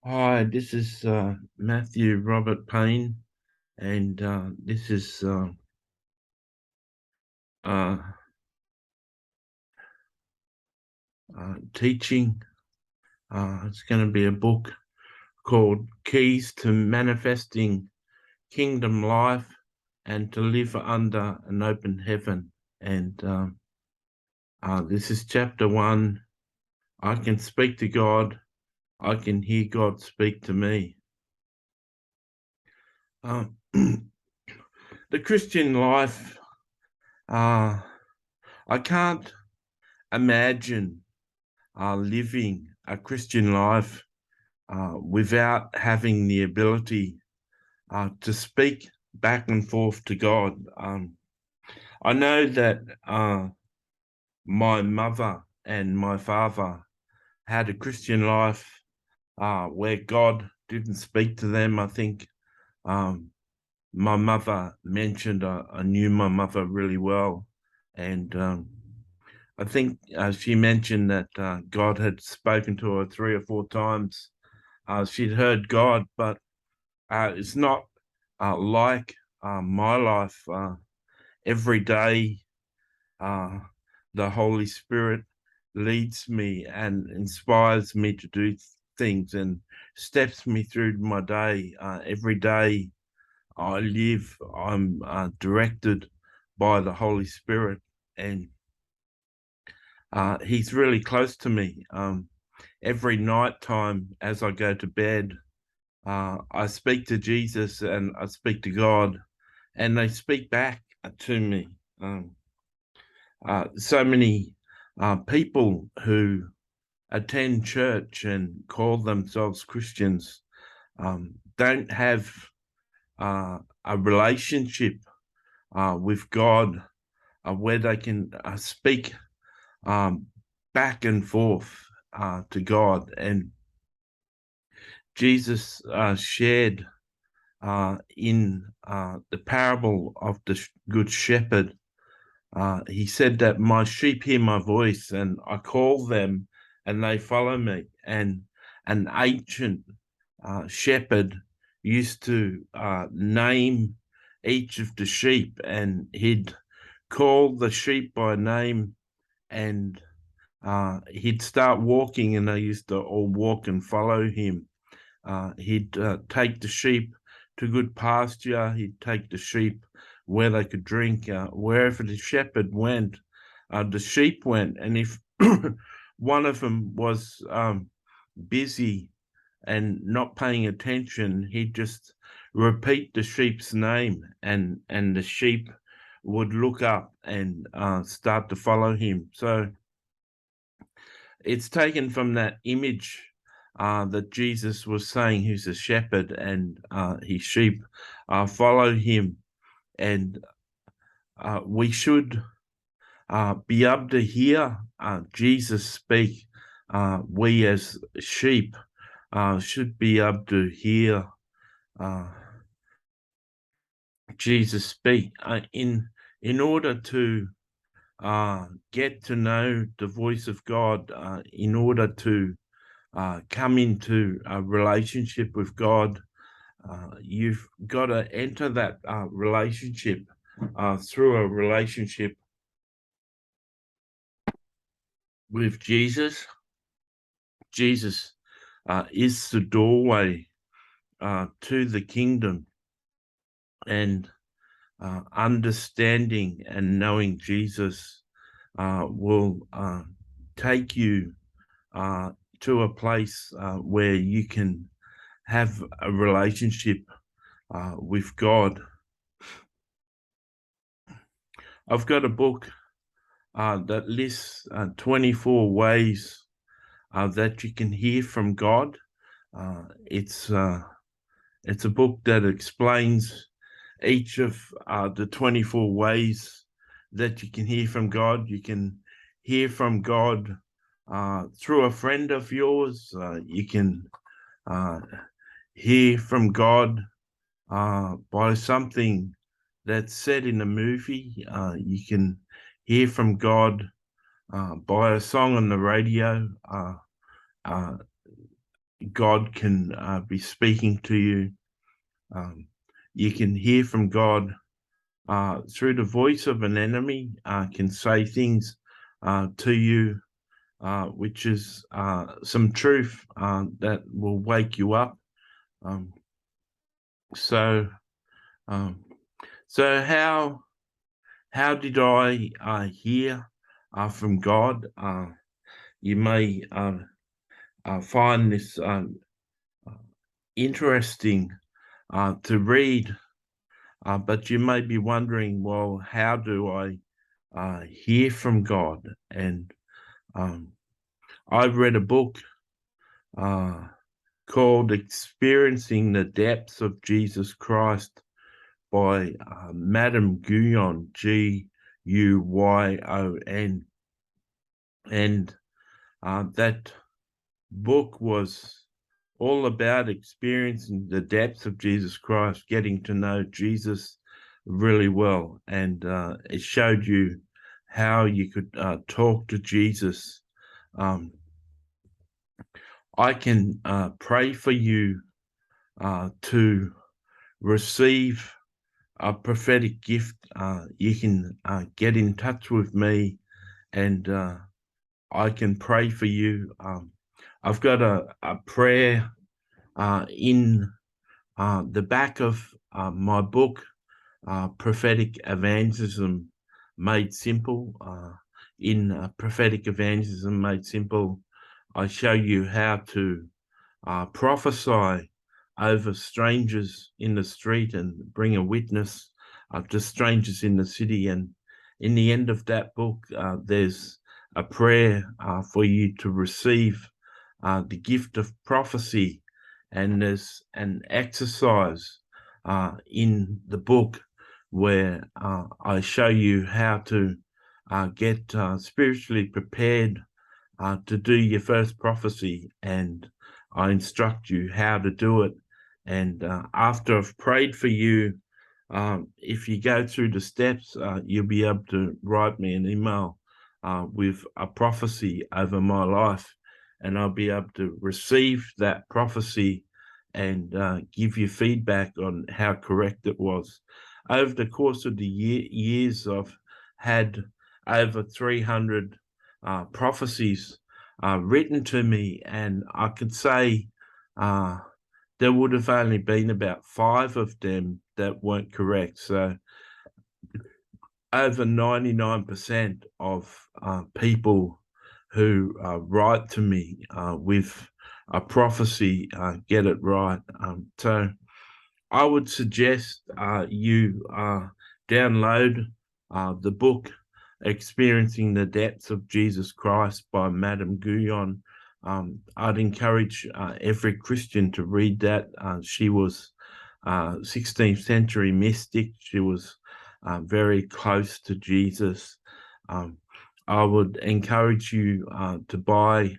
Hi, this is Matthew Robert Payne, and this is uh, teaching. It's going to be a book called Keys to Manifesting Kingdom Life and to Live Under an Open Heaven. And this is chapter one. I can speak to God, I can hear God speak to me. Uh, the Christian life, uh, I can't imagine living a Christian life without having the ability to speak back and forth to God. I know that my mother and my father had a Christian life where God didn't speak to them. I think um, my mother mentioned I knew my mother really well, and I think she mentioned that God had spoken to her 3 or 4 times. She'd heard God, but it's not like my life. Every day, uh, the Holy Spirit leads me and inspires me to do things and steps me through my day. Every day I live, I'm directed by the Holy Spirit, and He's really close to me. Every night time as I go to bed, I speak to Jesus and I speak to God, and they speak back to me. Um, so many people who attend church and call themselves Christians don't have a relationship with God where they can speak um, back and forth to God. And Jesus shared in the parable of the Good Shepherd. He said that my sheep hear my voice, and I call them, and they follow me. And an ancient shepherd used to name each of the sheep, and he'd call the sheep by name, and he'd start walking, and they used to all walk and follow him. He'd take the sheep to good pasture. He'd take the sheep where they could drink. Wherever the shepherd went, the sheep went. And if one of them was busy and not paying attention, he'd just repeat the sheep's name, and the sheep would look up and start to follow him. So it's taken from that image that Jesus was saying, who's a shepherd, and his sheep follow him. And we should be able to hear Jesus speak. We as sheep should be able to hear uh, Jesus speak in order to get to know the voice of God, in order to come into a relationship with God. You've got to enter that relationship through a relationship with Jesus. Jesus is the doorway to the kingdom, and understanding and knowing Jesus will take you to a place where you can have a relationship with God. I've got a book that lists 24 ways that you can hear from God. Uh, it's uh, it's a book that explains each of the 24 ways that you can hear from God. You can hear from God through a friend of yours. You can uh, hear from God by something that's said in a movie. You can hear from God by a song on the radio. Uh, God can be speaking to you. You can hear from God through the voice of an enemy, can say things to you, which is some truth that will wake you up. Um, so, um, so how did I hear from God? You may find this interesting to read, but you may be wondering, well, how do I hear from God? And I read a book called Experiencing the Depths of Jesus Christ by Madame Guyon, Guyon. And that book was all about experiencing the depths of Jesus Christ, getting to know Jesus really well. And it showed you how you could talk to Jesus. I can pray for you to receive a prophetic gift. You can get in touch with me, and I can pray for you. I've got a prayer in the back of my book, Prophetic Evangelism Made Simple. In Prophetic Evangelism Made Simple, I show you how to prophesy over strangers in the street and bring a witness to strangers in the city. And in the end of that book, there's a prayer for you to receive the gift of prophecy. And there's an exercise in the book where I show you how to get spiritually prepared to do your first prophecy, and I instruct you how to do it. And after I've prayed for you, if you go through the steps, you'll be able to write me an email with a prophecy over my life, and I'll be able to receive that prophecy and give you feedback on how correct it was. Over the course of the years, I've had over 300 prophecies written to me, and I could say there would have only been about 5 of them that weren't correct. So over 99% of people who write to me with a prophecy get it right. So I would suggest you download the book Experiencing the Depths of Jesus Christ by Madame Guyon. I'd encourage every Christian to read that. She was 16th century mystic. She was very close to Jesus. I would encourage you to buy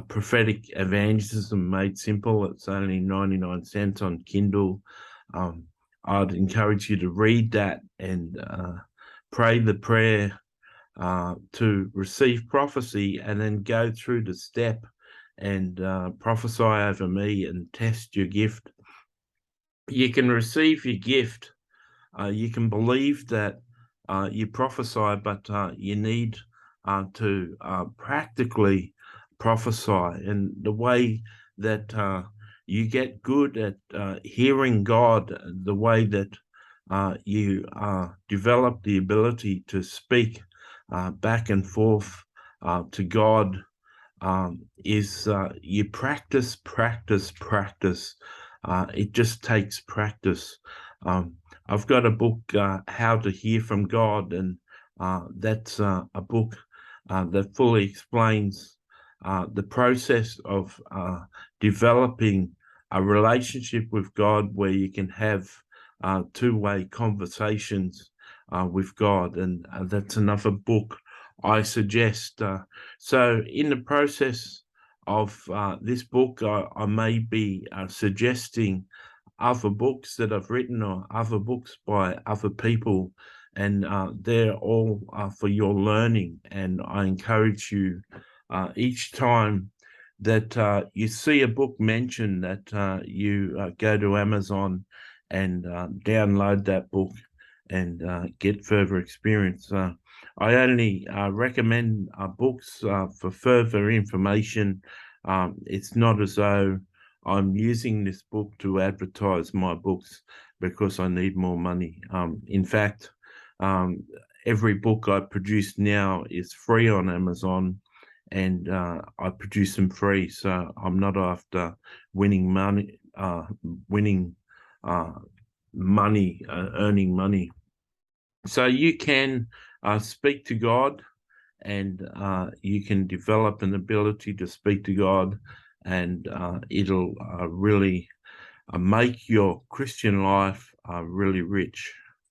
Prophetic Evangelism Made Simple. It's only 99 cents on Kindle. I'd encourage you to read that and pray the prayer to receive prophecy, and then go through the step and prophesy over me and test your gift. You can receive your gift. You can believe that you prophesy, but you need to practically prophesy. And the way that you get good at hearing God, the way that you develop the ability to speak back and forth to God is you practice. It just takes practice. I've got a book, How to Hear from God, and that's a book that fully explains the process of developing a relationship with God where you can have two-way conversations with God. And that's another book I suggest. So in the process of this book, I may be suggesting other books that I've written or other books by other people, and they're all for your learning. And I encourage you each time that you see a book mentioned, that you go to Amazon and download that book and get further experience. I only recommend books for further information. It's not as though I'm using this book to advertise my books because I need more money. In fact, um, every book I produce now is free on Amazon, and I produce them free. So I'm not after winning money, winning uh, money, earning money. So you can speak to God, and you can develop an ability to speak to God, and it'll really make your Christian life really rich.